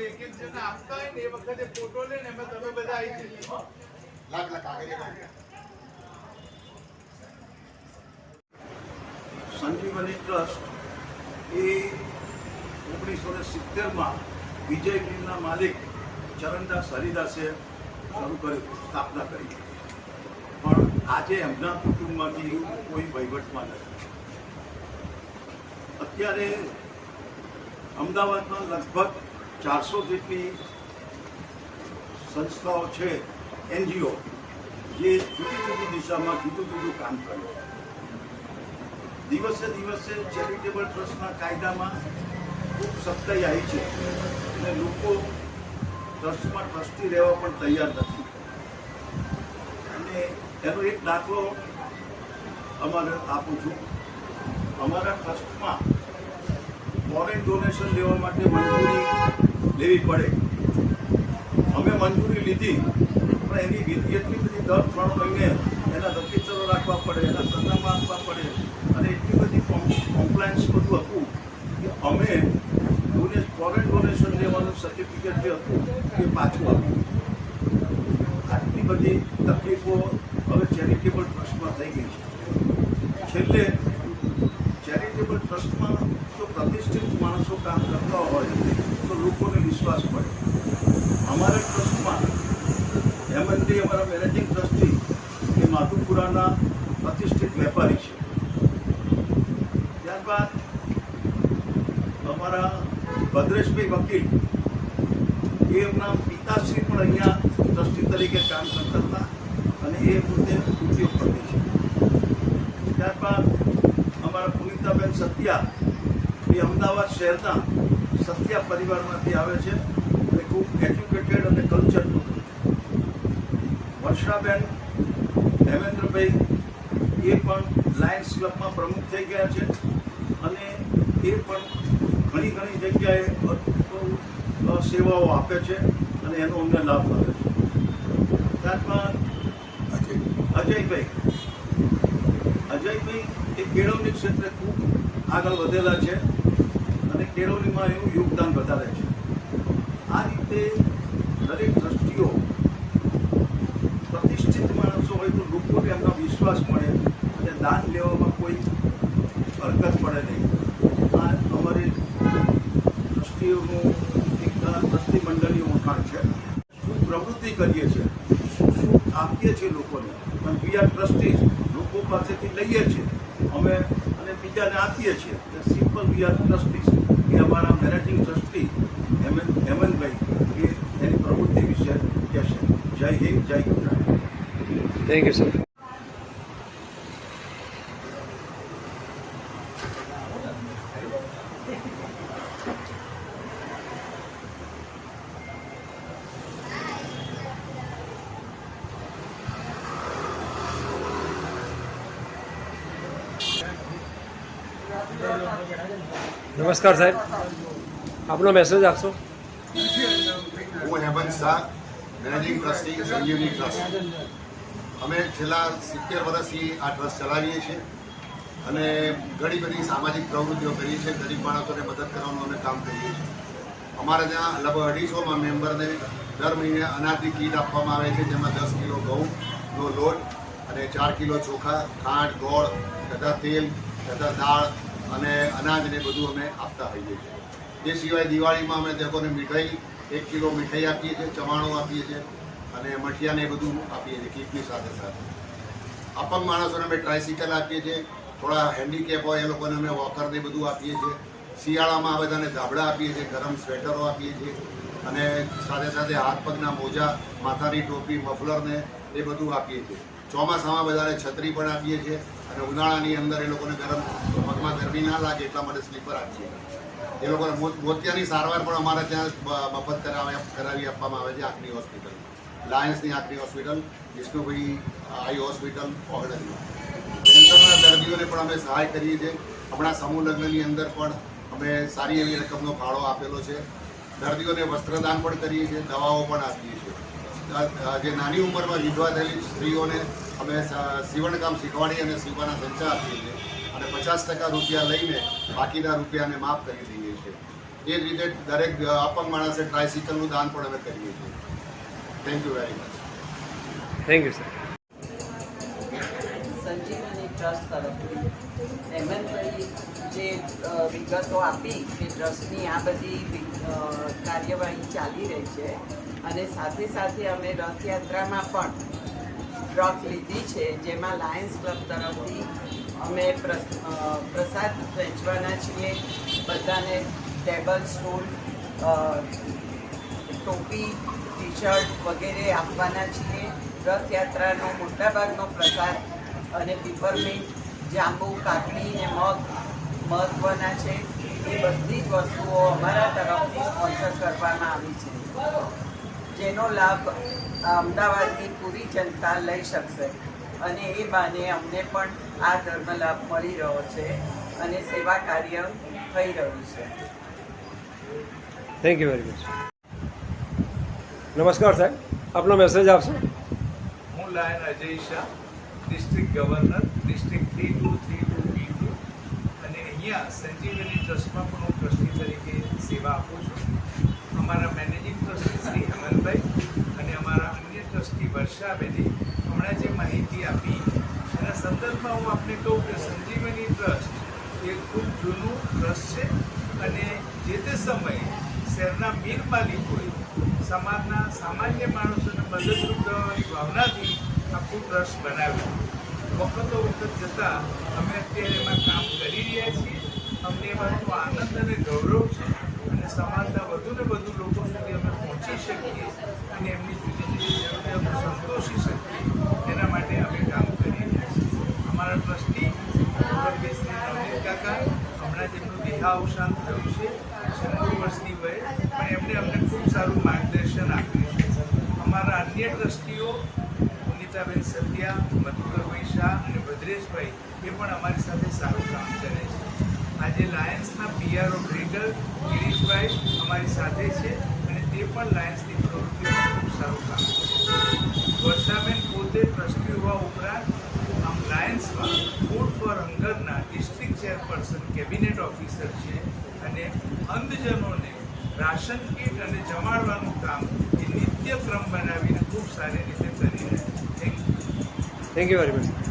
એક એક જણ આપતા હોય ને એ વખતે ફોટો લઈને એમાં તમે બધા આવી જજો. લાખ આગળ સંજીવની ટ્રસ્ટ એ 1970માં વિજય ગ્રીનના માલિક ચરણદાસ હરિદાસે શરૂ કર્યું, સ્થાપના કરી. પણ આજે એમના કુટુંબમાંથી કોઈ વહીવટમાં નથી. અત્યારે અમદાવાદમાં લગભગ 400 જેટલી સંસ્થાઓ છે, NGO, જે જુદી જુદી દિશામાં જુદું જુદું કામ કરે છે. દિવસે દિવસે ચેરિટેબલ ટ્રસ્ટના કાયદામાં ખૂબ સખ્તાઈ આવી છે અને લોકો ટ્રસ્ટમાં ટ્રસ્ટી રહેવા પણ તૈયાર નથી. અને એનો એક દાખલો અમારે આપું છું. અમારા ટ્રસ્ટમાં ફોરેન ડોનેશન લેવા માટે મંજૂરી લેવી પડે. અમે મંજૂરી લીધી, પણ એની વિધિ એટલી બધી દર 3 મહિને એના રજીસ્ટરો રાખવા પડે, એના સરનામા આપવા પડે અને એટલી બધી કોમ્પ્લાયન્સ બધું હતું કે અમે ફોરેન ડોનેશન લેવાનું સર્ટિફિકેટ જે હતું એ પાછું આપ્યું. આટલી બધી તકલીફો હવે ચેરિટેબલ ટ્રસ્ટમાં થઈ ગઈ છે. છેલ્લે ચેરિટેબલ ટ્રસ્ટમાં જો પ્રતિષ્ઠિત માણસો કામ કરતા હોય તો લોકોને વિશ્વાસ પડે. અમારા ટ્રસ્ટમાં હેમંતજી, અમારા મેનેજિંગ ટ્રસ્ટી, એ માધુપુરાના પ્રતિષ્ઠિત વેપારી છે. ત્યારબાદ અમારા ભદ્રેશભાઈ વકીલ, એ એમના પિતાશ્રી પણ અહીંયા ટ્રસ્ટી તરીકે કામ કરતા હતા અને એ પોતે ઉદ્યોગપતિ છે. ત્યારબાદ અમારા પુનિતાબેન સત્યા, એ અમદાવાદ શહેરના સત્યા પરિવારમાંથી આવે છે અને ખૂબ એજ્યુકેટેડ અને કલ્ચરલ. વર્ષાબેન હેમેન્દ્રભાઈ, એ પણ લાયન્સ ક્લબમાં પ્રમુખ થઈ ગયા છે અને એ પણ ઘણી જગ્યાએ સેવાઓ આપે છે અને એનો અમને લાભ મળે છે. ત્યારબાદ અજયભાઈ એ કેળવણી ક્ષેત્રે ખૂબ આગળ વધેલા છે અને કેળવણીમાં એનું યોગદાન વધારે છે. આ રીતે દરેક ટ્રસ્ટીઓ પ્રતિષ્ઠિત માણસો હોય તો લોકોને એમનો વિશ્વાસ મળે અને દાન લેવામાં કોઈ હરકત પડે નહીં. આ અમારી ટ્રસ્ટીઓનું એક ટ્રસ્ટી મંડળની ઓળખાણ છે. શું પ્રવૃત્તિ કરીએ છીએ, શું આપીએ છીએ લોકોને, પણ વી આર ટ્રસ્ટીઝ, લોકો પાસેથી લઈએ છીએ અમે અને બીજાને આપીએ છીએ. Simple we are trustees. એ અમારા મેનેજિંગ ટ્રસ્ટી હેમંતભાઈ એ એની પ્રવૃત્તિ વિશે કહેશે. જય હિન્દ, જય ગુજરાત. Thank you sir. નમસ્કાર સાહેબ, આપનો મેસેજ આપશો. હું હેમંત શાહ, મેનેજિંગ ટ્રસ્ટી સંજીવની ટ્રસ્ટ. અમે છેલ્લા 70 વર્ષથી આ ટ્રસ્ટ ચલાવીએ છીએ અને ઘણી બધી સામાજિક પ્રવૃત્તિઓ કરીએ છીએ. ગરીબ માણસોને મદદ કરવાનું અમે કામ કરીએ છીએ. અમારે ત્યાં લગભગ 250 મેમ્બરને દર મહિને અનાજની કીટ આપવામાં આવે છે, જેમાં 10 કિલો ઘઉંનો લોટ અને 4 કિલો ચોખા, ખાંડ, ગોળ તથા તેલ તથા દાળ અને અનાજ ને બધું અમે આપતા હોઈએ છીએ. એ સિવાય દિવાળીમાં અમે લોકોને મીઠાઈ 1 કિલો મીઠાઈ આપીએ છીએ, ચવાણું આપીએ છીએ અને મઠિયાને બધું આપીએ છીએ કીટની સાથે સાથે. અપંગ માણસોને અમે ટ્રાયસિકલ આપીએ છીએ. થોડા હેન્ડીકેપ હોય એ લોકોને અમે વોકરને બધું આપીએ છીએ. શિયાળામાં આ બધાને ધાબળા આપીએ છીએ, ગરમ સ્વેટરો આપીએ છીએ અને સાથે સાથે હાથ પગના મોજા, માથાની ટોપી, મફલરને એ બધું આપીએ છીએ. ચોમાસામાં બધાને છત્રી પણ આપીએ છીએ અને ઉનાળાની અંદર એ લોકોને પગમાં ગરમી ના લાગે એટલા માટે સ્લીપર આપીએ. એ લોકોને મોતિયાની સારવાર પણ અમારે ત્યાં મફત કરાવી આપવામાં આવે છે. આંખની હોસ્પિટલ, લાયન્સની આંખની હોસ્પિટલ, વિષ્ણુભાઈ આઈ હોસ્પિટલ, ઓગણની કેન્સરના દર્દીઓને પણ અમે સહાય કરીએ છીએ. હમણાં સમૂહ લગ્નની અંદર પણ અમે સારી એવી રકમનો ફાળો આપેલો છે. દર્દીઓને વસ્ત્રદાન પણ કરીએ છીએ, દવાઓ પણ આપીએ છીએ. જે નાની ઉંમરમાં વિધવા થયેલી સ્ત્રીઓને અમે સીવણકામ શીખવાડી અને સીવવાના સંચા આપીએ છીએ અને 50% રૂપિયા લઈને બાકીના રૂપિયાને માફ કરી દઈએ છીએ. એ જ રીતે દરેક અપંગ માણસે ટ્રાયસિકલનું દાન પણ અમે કરીએ છીએ. Thank you very much. Thank you sir. Sanjeevani trust તરફથી હેમંતભાઈ જે વિગતો આપી કે ટ્રસ્ટની આ બધી કાર્યવાહી ચાલી રહી છે અને સાથે સાથે અમે રથયાત્રામાં પણ ડ્રોપ લીધી છે, જેમાં લાયન્સ ક્લબ તરફથી અમે પ્રસાદ વહેંચવાના છીએ. બધાને ટેબલ, સ્ટૂલ, ટોપી, ટી શર્ટ વગેરે આપવાના છીએ. રથયાત્રાનો મોટાભાગનો પ્રસાદ અને પીપરમિન્ટ, જાંબુ, કાકડી ને મગ મહત્વના છે. એ બધી જ વસ્તુઓ અમારા તરફથી સ્પોન્સર કરવામાં આવી છે, જેનો લાભ અમદાવાદની પૂરી જનતા લઈ શકશે અને એ બહાને અમને પણ આ ધર્મ લાભ મળી રહ્યો છે અને સેવા કાર્ય થઈ રહ્યું છે. Thank you very much. નમસ્કાર સાહેબ, આપનો મેસેજ આપશો. હું lion Ajay Shah, district governor, district 3232B2, અને અહીંયા સંજીવની ટ્રસ્ટમાં પણ હું ટ્રસ્ટી તરીકે સેવા આપું છું. અમારા મેનેજિંગ ટ્રસ્ટી શ્રી હેમંતભાઈ અને અમારા અન્ય ટ્રસ્ટી વર્ષાબેને હમણાં જે માહિતી આપી એના સંદર્ભમાં હું આપને કહું કે સંજીવની ટ્રસ્ટ એ ખૂબ જૂનું ટ્રસ્ટ છે અને જે તે સમયે શહેરના મીર માલિકોએ સમાજના સામાન્ય માણસોને મદદરૂપ થવાની ભાવનાથી આખું ટ્રસ્ટ બનાવ્યું. વખતો વખત જતાં અમે અત્યારે એમાં કામ કરી રહ્યા છીએ. અમને એ વાતનો આનંદ અને ગૌરવ છે અને સમાજના વધુ ને વધુ લોકો સુધી અમે પહોંચી શકીએ અને એમની જુદી જુદી જરૂરિયાતો સંતોષી શકીએ એના માટે અમે કામ કરી રહ્યા છીએ. અમારા ટ્રસ્ટી ડૉક્ટર શ્રી નવનીત કાકા, હમણાં જેમનું દેહાવસાન થયું છે 90 વર્ષની વયે, પણ એમણે અમને ખૂબ સારું માર્ગદર્શન આપ્યું છે. અમારા અન્ય ટ્રસ્ટીઓ પુનિતાબેન સત્યા, મધુકરભાઈ શાહ અને ભદ્રેશભાઈ એ પણ અમારી સાથે સારું કામ કરે છે. આજે લાયન્સના PRO બ્રિગલ ગિરીશભાઈ અમારી સાથે છે અને તે પણ લાયન્સની પ્રવૃત્તિઓમાં ખૂબ સારું કામ કરે છે. વર્ષાબેન પોતે ટ્રસ્ટી હોવા ઉપરાંત આમ લાયન્સમાં ફૂડ ફોર હંગરના ડિસ્ટ્રિક્ટ ચેરપર્સન, કેબિનેટ ઓફિસર છે અને અંધજનોને રાશન કીટ અને જમાડવાનું કામ એ નિત્યક્રમ બનાવીને ખૂબ સારી રીતે કરી રહ્યા છે. Thank you. Thank you very much.